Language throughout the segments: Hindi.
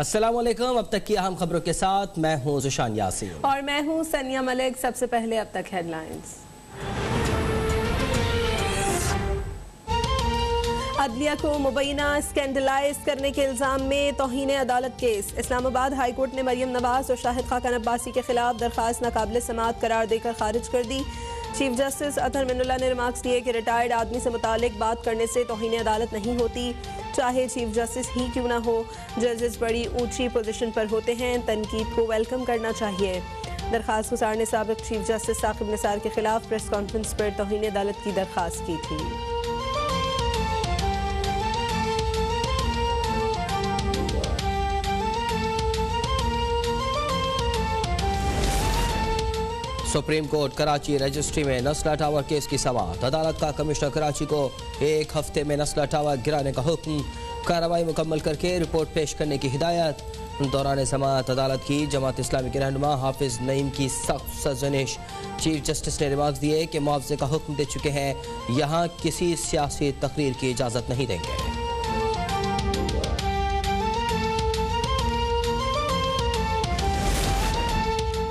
अस्सलाम वालेकुम। अब तक की अहम खबरों के साथ मैं हूं ज़ुशान यासीन और मैं हूं सनिया मलिक। सबसे पहले अब तक हेडलाइंस। अदलिया को मुबैना स्कैंडलाइज करने के इल्जाम में तौहीन अदालत केस। इस्लामाबाद हाई कोर्ट ने मरियम नवाज और शाहिद खान अब्बासी के खिलाफ दरखास्त नाकाबिल समाअत करार देकर खारिज कर दी। चीफ जस्टिस अतहर मिनुल्लाह ने रिमार्क्स दिए कि रिटायर्ड आदमी से मुतालिक बात करने से तौहीन अदालत नहीं होती, चाहे चीफ जस्टिस ही क्यों ना हो। जजेस बड़ी ऊंची पोजीशन पर होते हैं, तनकीद को वेलकम करना चाहिए। दरखास्त गुजार ने साबिक चीफ जस्टिस साकिब निसार के खिलाफ प्रेस कॉन्फ्रेंस पर तौहीन अदालत की दरखास्त की थी। सुप्रीम कोर्ट कराची रजिस्ट्री में नस्ला टावर केस की समाअत। अदालत का कमिश्नर कराची को 1 हफ्ते में नस्ला टावर गिराने का हुक्म। कार्रवाई मुकम्मल करके रिपोर्ट पेश करने की हिदायत। दौरान समाअत अदालत की जमात इस्लामी के रहनुमा हाफिज नईम की सख्त सरजनिश। चीफ जस्टिस ने रिमार्क्स दिए कि मुआवजे का हुक्म दे चुके हैं, यहाँ किसी सियासी तकरीर की इजाज़त नहीं देंगे।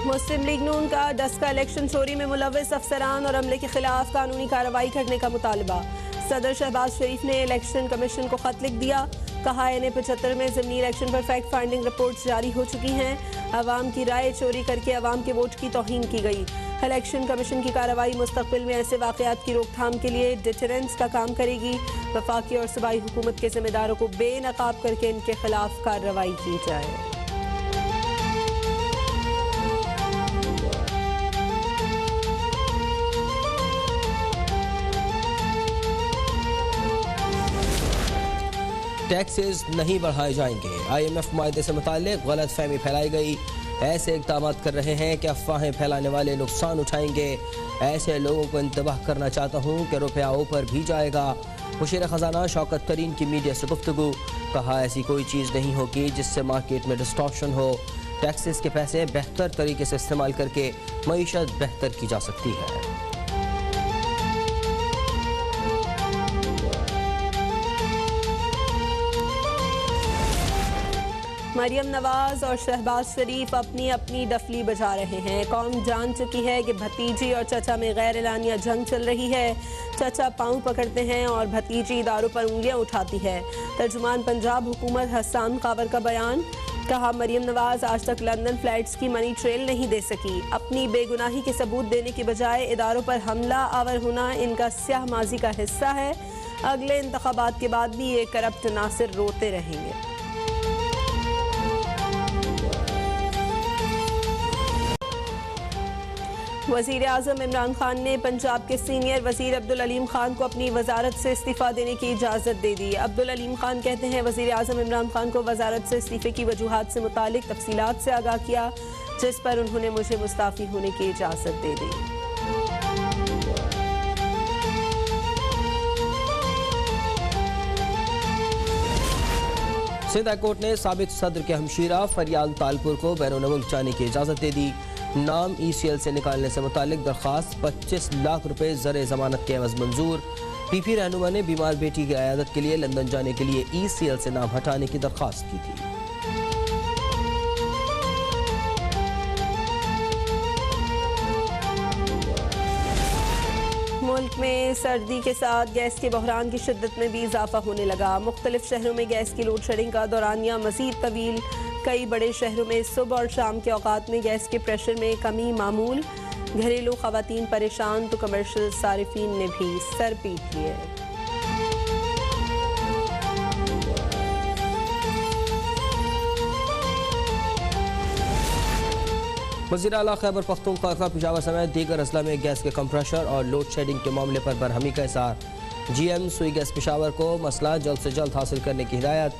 मुस्लिम लीग नून का डस्का इलेक्शन चोरी में मुलव्विस अफसरान और अमले के खिलाफ कानूनी कार्रवाई करने का मुतालबा। सदर शहबाज शरीफ ने इलेक्शन कमीशन को खत लिख दिया। कहा NA-75 में ज़मीनी इलेक्शन पर फैक्ट फाइंडिंग रिपोर्ट्स जारी हो चुकी हैं। अवाम की राय चोरी करके अवाम के वोट की तौहीन की गई। इलेक्शन कमीशन की कार्रवाई मुस्तकबिल में ऐसे वाक़यात की रोकथाम के लिए डिटरेंस का काम करेगी। वफाकी और सूबाई हुकूमत के जिम्मेदारों को बेनकाब करके इनके खिलाफ कार्रवाई की जाए। टैक्सेस नहीं बढ़ाए जाएंगे। IMF मायदे से मुताल्लिक गलत फहमी फैलाई गई। ऐसे इक़दाम कर रहे हैं कि अफवाहें फैलाने वाले नुकसान उठाएंगे। ऐसे लोगों को इंतबाह करना चाहता हूँ कि रुपया ऊपर भी जाएगा। मुशीर ख़जाना शौकत तरीन की मीडिया से गुफ्तगू। कहा ऐसी कोई चीज़ नहीं होगी जिससे मार्केट में डिस्टॉर्शन हो। टैक्सेस के पैसे बेहतर तरीके से इस्तेमाल करके मईशत बेहतर की जा सकती है। मरियम नवाज और शहबाज शरीफ अपनी अपनी डफली बजा रहे हैं। कौम जान चुकी है कि भतीजी और चचा में गैर एलानिया जंग चल रही है। चचा पाँव पकड़ते हैं और भतीजी इदारों पर उंगलियां उठाती है। तर्जुमान पंजाब हुकूमत हसन कावर का बयान। कहा मरियम नवाज आज तक लंदन फ्लाइट्स की मनी ट्रेल नहीं दे सकी। अपनी बेगुनाही के सबूत देने की बजाय इदारों पर हमला आवर होना इनका स्याह माजी का हिस्सा है। अगले इंतखाबात के बाद भी ये करप्ट नासिर रोते रहेंगे। वज़ीर आज़म इमरान खान ने पंजाब के सीनियर वज़ीर अब्दुल अलीम खान को अपनी वजारत से इस्तीफ़ा देने की इजाज़त दे दी। अब्दुल अलीम खान कहते हैं वज़ीर आज़म इमरान खान को वजारत से इस्तीफ़े की वजूहात से मुतालिक तफसीलात से आगाह किया, जिस पर उन्होंने मुझे मुस्ताफ़ी होने की इजाज़त दे दी। सिंध हाई कोर्ट ने साबिक सदर के हमशीरा फरियाल तालपुर को बैरून मुल्क जाने की इजाज़त दे दी। नाम ECL से निकालने से मुतालिक दरख्वास्त 25 लाख रुपए ज़र ज़मानत के एवज़ मंजूर। PP रहनुमा ने बीमार बेटी की अयादत के लिए लंदन जाने के लिए ECL से नाम हटाने की दरख्वास्त की थी। मुल्क में सर्दी के साथ गैस के बहरान की शिद्दत में भी इजाफा होने लगा। मुख्तलिफ शहरों में गैस की लोड शेडिंग का दौरानिया मजीद तवील। कई बड़े शहरों में सुबह और शाम के औकात में गैस के प्रेशर में कमी मामूल। घरेलू खवातीन परेशान तो कमर्शियल सारिफीन ने भी सर पीट लिए। वज़ीर आला खैबर पख्तूनख्वा का पेशावर समेत दीगर अजला में गैस के कंप्रेशर और लोड शेडिंग के मामले पर बरहमी का इज़हार। GM सुई गैस पेशावर को मसला जल्द से जल्द हासिल करने की हिदायत।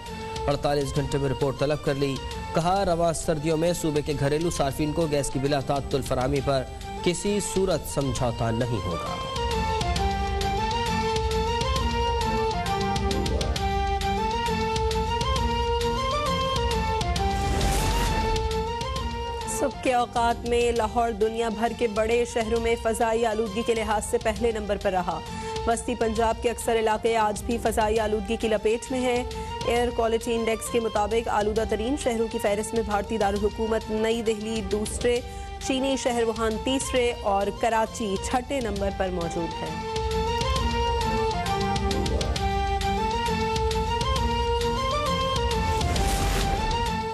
48 घंटे में रिपोर्ट तलब कर ली। कहा रवा सर्दियों में सूबे के घरेलू सार्फिन को गैस की बिला तात्तुल फराहमी पर किसी सूरत समझौता नहीं होगा। सुबह के औकात में लाहौर दुनिया भर के बड़े शहरों में फ़ज़ाई आलूदगी के लिहाज से पहले नंबर पर रहा। वस्ती पंजाब के अक्सर इलाके आज भी फजाई आलूदगी की लपेट में हैं। एयर क्वालिटी इंडेक्स के मुताबिक आलूदा तरीन शहरों की फहरिस्त में भारतीय दारुल हुकूमत नई दिल्ली दूसरे, चीनी शहर वुहान तीसरे और कराची छठे नंबर पर मौजूद है।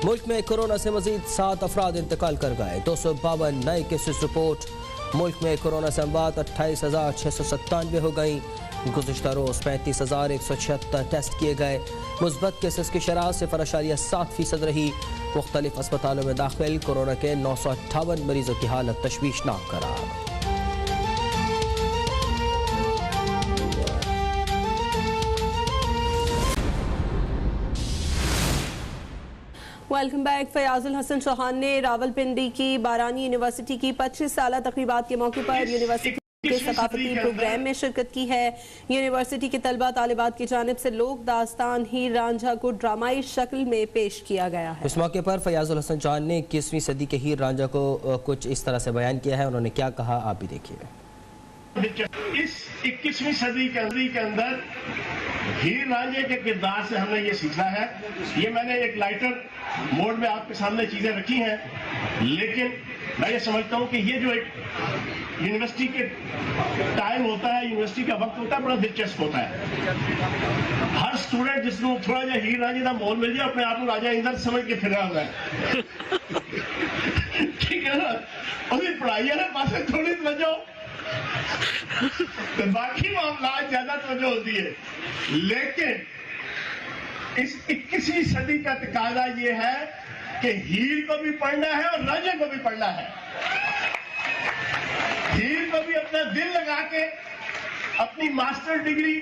मुल्क में कोरोना से मजीद 7 अफराद इंतकाल कर गए। 252 नए केसेस रिपोर्ट। मुल्क में कोरोना से अमवात 28,697 हो गई। गुज़िश्ता रोज़ 35,176 टेस्ट किए गए। मुस्बत केसेस की शरह 0.7% रही। मुख्तलिफ अस्पतालों में दाखिल कोरोना के 958 मरीजों की हालत तशवीशनाक करार। Welcome back. फयाजुल हसन चौहान ने रावलपिंडी की बारानी यूनिवर्सिटी की 25 साल तकरीबात के मौके पर यूनिवर्सिटी के सकाफती प्रोग्राम में शिरकत की है। यूनिवर्सिटी के तलबा तालिबात की जानिब से लोक दास्तान हीर रांझा को ड्रामाई शक्ल में पेश किया गया है। इस मौके पर फयाजुल हसन चौहान ने 21वीं सदी के हीर रांझा को कुछ इस तरह से बयान किया है। उन्होंने क्या कहा आप भी देखिए। इस 21वीं सदी के अंदर हीर रांझे के किरदार से हमने ये सीखा है। ये मैंने एक लाइटर मोड में आपके सामने चीजें रखी हैं, लेकिन मैं ये समझता हूँ कि ये जो एक यूनिवर्सिटी के टाइम होता है, यूनिवर्सिटी का वक्त होता है, बड़ा दिलचस्प होता है। हर स्टूडेंट जिसको थोड़ा जा हीर रांझे का मोल मिल जाए अपने आप को राजा इंदर समझ के फिर आता है। ठीक है ना, अभी पढ़ाई है ना पास थोड़ी तवज्जो तो बाकी मामला ज्यादा तवज्जो होती है। लेकिन इस 21वीं सदी का तकाजा ये है कि हीर को भी पढ़ना है और रांझे को भी पढ़ना है। हीर को भी अपना दिल लगा के अपनी मास्टर डिग्री,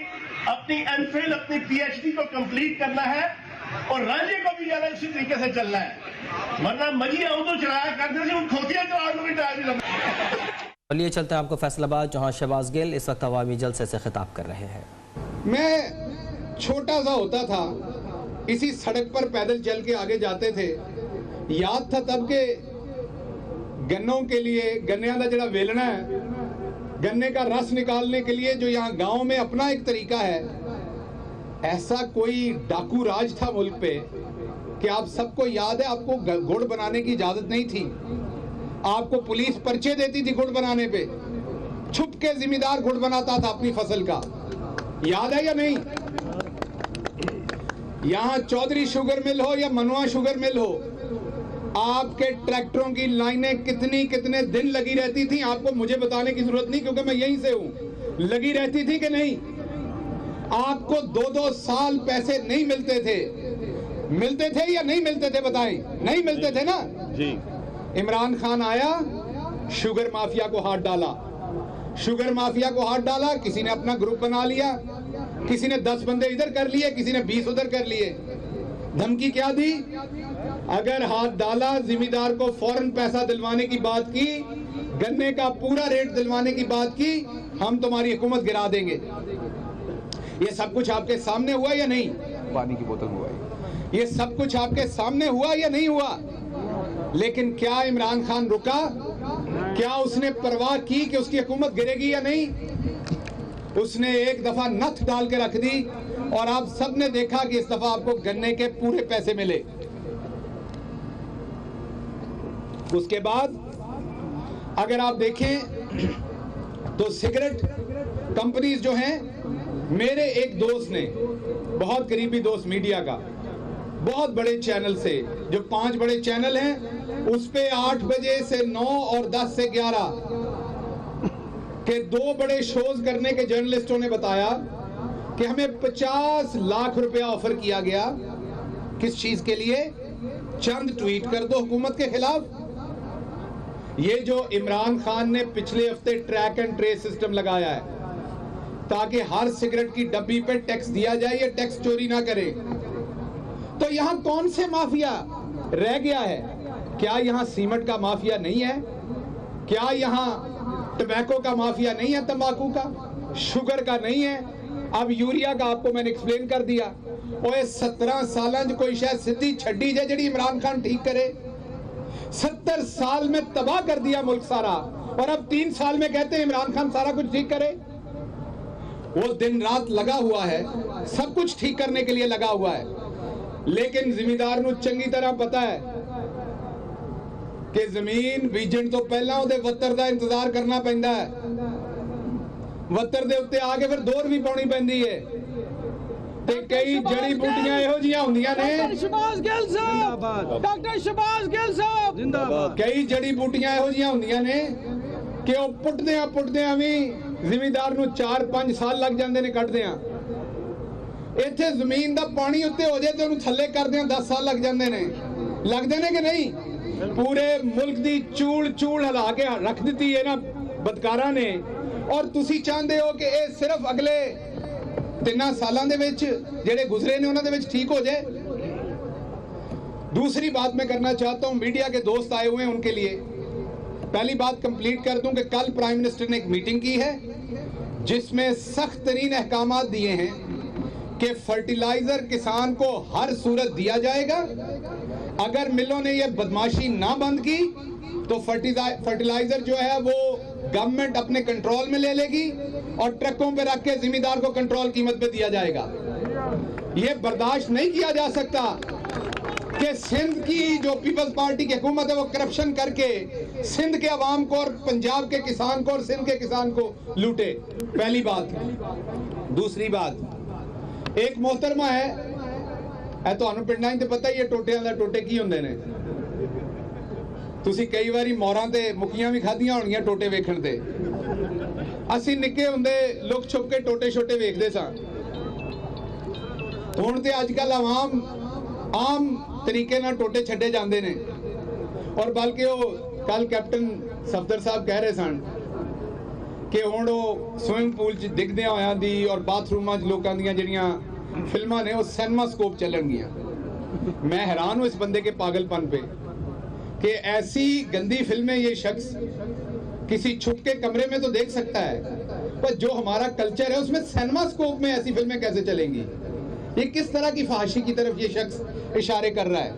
अपनी एमफिल, अपनी पीएचडी को कंप्लीट करना है और रांझे को भी ज्यादा इसी तरीके से चलना है, वरना मजी आओ तो चलाया करते थे, खोतिया चला तो भी टाइम नहीं लगता। चलिए चलते हैं आपको फैसलाबाद, जहां शहबाज गिल इस वक्त अवामी जलसे से खिताब कर रहे हैं। मैं छोटा सा होता था, इसी सड़क पर पैदल चल के आगे जाते थे। याद था तब के गन्नों के लिए गन्ने का जड़ा वेलना है, गन्ने का रस निकालने के लिए जो यहाँ गांव में अपना एक तरीका है। ऐसा कोई डाकू राज था मुल्क पे कि आप सबको याद है, आपको गुड़ बनाने की इजाजत नहीं थी। आपको पुलिस पर्चे देती थी गुड़ बनाने पे, छुप के जिम्मेदार गुड़ बनाता था अपनी फसल का। याद है या नहीं? यहां चौधरी शुगर मिल हो या मनवा शुगर मिल हो, आपके ट्रैक्टरों की लाइनें कितने दिन लगी रहती थी, आपको मुझे बताने की जरूरत नहीं, क्योंकि मैं यहीं से हूं। लगी रहती थी कि नहीं? आपको 2-2 साल पैसे नहीं मिलते थे। मिलते थे या नहीं मिलते थे? बताएं। नहीं मिलते थे ना जी। इमरान खान आया, शुगर माफिया को हाथ डाला, शुगर माफिया को हाथ डाला, किसी ने अपना ग्रुप बना लिया, किसी ने 10 बंदे इधर कर लिए, किसी ने 20 उधर कर लिए। धमकी क्या दी? अगर हाथ डाला, जिम्मेदार को फौरन पैसा दिलवाने की बात की, गन्ने का पूरा रेट दिलवाने की बात की, हम तुम्हारी हुकूमत गिरा देंगे। ये सब कुछ आपके सामने हुआ या नहीं? पानी की बोतल हुआ, ये सब कुछ आपके सामने हुआ या नहीं हुआ? लेकिन क्या इमरान खान रुका? क्या उसने परवाह की कि उसकी हुकूमत गिरेगी या नहीं? उसने एक दफा नथ डाल के रख दी और आप सब ने देखा कि इस दफा आपको गन्ने के पूरे पैसे मिले। उसके बाद अगर आप देखें तो सिगरेट कंपनीज जो हैं, मेरे एक दोस्त ने, बहुत करीबी दोस्त मीडिया का, बहुत बड़े चैनल से, जो 5 बड़े चैनल हैं, उस पे 8 बजे से 9 और 10 से 11 के 2 बड़े शोज करने के जर्नलिस्टों ने बताया कि हमें 50 लाख रुपया ऑफर किया गया। किस चीज के लिए? चंद ट्वीट कर दो हुकूमत के खिलाफ। ये जो इमरान खान ने पिछले हफ्ते ट्रैक एंड ट्रेस सिस्टम लगाया है ताकि हर सिगरेट की डब्बी पे टैक्स दिया जाए, ये टैक्स चोरी ना करे। तो यहां कौन से माफिया रह गया है? क्या यहां सीमेंट का माफिया नहीं है? क्या यहां टबैको का माफिया नहीं है? तंबाकू का, शुगर का नहीं है? अब यूरिया का आपको मैंने एक्सप्लेन कर दिया। और 17 साल कोई शायद सिद्धि छड्डी जे जड़ी इमरान खान ठीक करे। 70 साल में तबाह कर दिया मुल्क सारा, और अब 3 साल में कहते हैं इमरान खान सारा कुछ ठीक करे। वो दिन रात लगा हुआ है, सब कुछ ठीक करने के लिए लगा हुआ है, लेकिन जिमीदार नूं चंगी तरह पता है कि जमीन बीजण तो पहला उहदे वत्तर दा इंतजार करना पैंदा है। वत्तर दे उत्ते आके फिर दोर भी पाउणी पैंदी है ते कई जड़ी बूटियां इहो जिहियां हुंदियां ने। डॉक्टर शहबाज गिल साहब, डॉक्टर शहबाज गिल साहब जिंदाबाद। कई जड़ी बूटियां इहो जिहियां हुंदियां ने कि ਉਹ ਪੁੱਟਦਿਆਂ ਵੀ ਜ਼ਿਮੀਂਦਾਰ ਨੂੰ 4-5 ਸਾਲ ਲੱਗ ਜਾਂਦੇ ਨੇ ਕੱਢਦਿਆਂ। ਇੱਥੇ ਜ਼ਮੀਨ ਦਾ ਪਾਣੀ ਉੱਤੇ ਹੋ ਜਾਏ ਤੇ ਉਹਨੂੰ ਥੱਲੇ ਕਰਦਿਆਂ 10 ਸਾਲ ਲੱਗ ਜਾਂਦੇ ਨੇ। ਲੱਗਦੇ ਨੇ ਕਿ ਨਹੀਂ? ਪੂਰੇ ਮੁਲਕ ਦੀ ਚੂਲ ਹਿਲਾ ਕੇ ਰੱਖ ਦਿੱਤੀ ਹੈ ਨਾ ਬਦਕਾਰਾਂ ਨੇ। ਔਰ ਤੁਸੀਂ ਚਾਹੁੰਦੇ ਹੋ ਕਿ ਇਹ ਸਿਰਫ ਅਗਲੇ 3 ਸਾਲਾਂ ਦੇ ਵਿੱਚ ਜਿਹੜੇ ਗੁਜ਼ਰੇ ਨੇ ਉਹਨਾਂ ਦੇ ਵਿੱਚ ਠੀਕ हो जाए। दूसरी बात मैं करना चाहता हूं, मीडिया के दोस्त आए हुए हैं उनके लिए पहली बात कंप्लीट कर दूं कि कल प्राइम मिनिस्टर ने एक मीटिंग की है जिसमें सख्त तरीन अहकामात दिए हैं कि फर्टिलाइजर किसान को हर सूरत दिया जाएगा। अगर मिलों ने यह बदमाशी ना बंद की तो फर्टिलाइजर जो है वो गवर्नमेंट अपने कंट्रोल में ले लेगी और ट्रकों पे रख के जिम्मेदार को कंट्रोल कीमत पे दिया जाएगा। यह बर्दाश्त नहीं किया जा सकता कि सिंध की जो पीपल्स पार्टी की हुकूमत है वो करप्शन करके सिंध के अवाम को और पंजाब के किसान को और सिंध के किसान को लूटे। पहली बात। दूसरी बात, एक मोहतरमा है ਤੁਹਾਨੂੰ ਪਿੰਡਾਂ 'ਚ ਪਤਾ ਹੀ ਹੈ ਟੋਟਿਆਂ ਦਾ ਟੋਟੇ ਕੀ ਹੁੰਦੇ ਨੇ। ਤੁਸੀਂ ਕਈ ਵਾਰੀ ਮੌਰਾਂ ਤੇ ਮੁਕੀਆਂ ਵੀ ਖਾਧੀਆਂ ਹੋਣਗੀਆਂ ਟੋਟੇ ਵੇਖਣ ਤੇ। ਅਸੀਂ ਨਿੱਕੇ ਹੁੰਦੇ ਲੁਕ ਛੁਪ ਕੇ ਟੋਟੇ ਛੋਟੇ ਵੇਖਦੇ ਸਾਂ। ਹੁਣ ਤੇ ਅੱਜ ਕੱਲ ਆਮ ਤਰੀਕੇ ਨਾਲ ਟੋਟੇ ਛੱਡੇ ਜਾਂਦੇ ਨੇ। ਔਰ ਬਲਕਿ ਉਹ ਕੱਲ ਕੈਪਟਨ ਸਫਦਰ ਸਾਹਿਬ ਕਹਿ ਰਹੇ ਸਨ ਕਿ ਹੁਣ ਉਹ ਸਵਿਮਿੰਗ ਪੂਲ 'ਚ ਡਿੱਗਦਿਆਂ ਹੋਇਆਂ ਦੀ ਔਰ ਬਾਥਰੂਮਾਂ 'ਚ ਲੋਕਾਂ ਦੀਆਂ ਜਿਹੜੀਆਂ फिल्मां ने वो सिनेमास्कोप चलनगियां। मैं हैरान हूं इस बंदे के पागलपन पे कि ऐसी गंदी फिल्में ये शख्स किसी छुप के कमरे में तो देख सकता है, पर जो हमारा कल्चर है उसमें सिनेमास्कोप में ऐसी फिल्में कैसे चलेंगी? ये किस तरह की फहाशी की तरफ ये शख्स इशारे कर रहा है।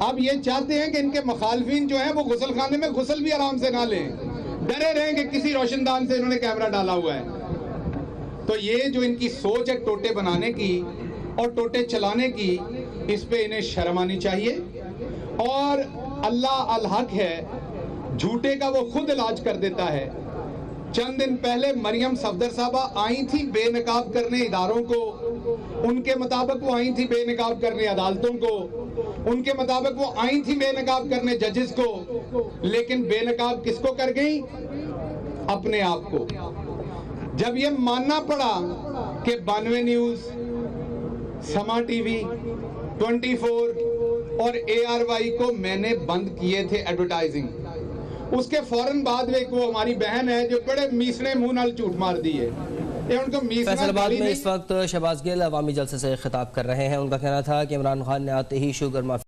अब ये चाहते हैं कि इनके मुखालफिन जो है वो गुसल खाने में गुसल भी आराम से ना लें, डरे रहें कि किसी रोशनदान से इन्होंने कैमरा डाला हुआ है। तो ये जो इनकी सोच है टोटे बनाने की और टोटे चलाने की, इस पे इन्हें शर्म आनी चाहिए। और अल्लाह अल हक है, झूठे का वो खुद इलाज कर देता है। चंद दिन पहले मरियम सफदर साहबा आई थी बेनकाब करने इदारों को, उनके मुताबिक वो आई थी बेनकाब करने अदालतों को, उनके मुताबिक वो आई थी बेनकाब करने जजेस को, लेकिन बेनकाब किसको कर गई? अपने आप को। जब ये मानना पड़ा कि 92 न्यूज, समा टीवी, 24 और ARY को मैंने बंद किए थे एडवर्टाइजिंग, उसके फौरन बाद में वो हमारी बहन है जो बड़े मीसने मुंह नाल झूठ मार दी है। ये उनको फैसलाबाद में इस वक्त शहबाज गिल अवामी जलसे से खिताब कर रहे हैं। उनका कहना था कि इमरान खान ने आते ही शुगर माफी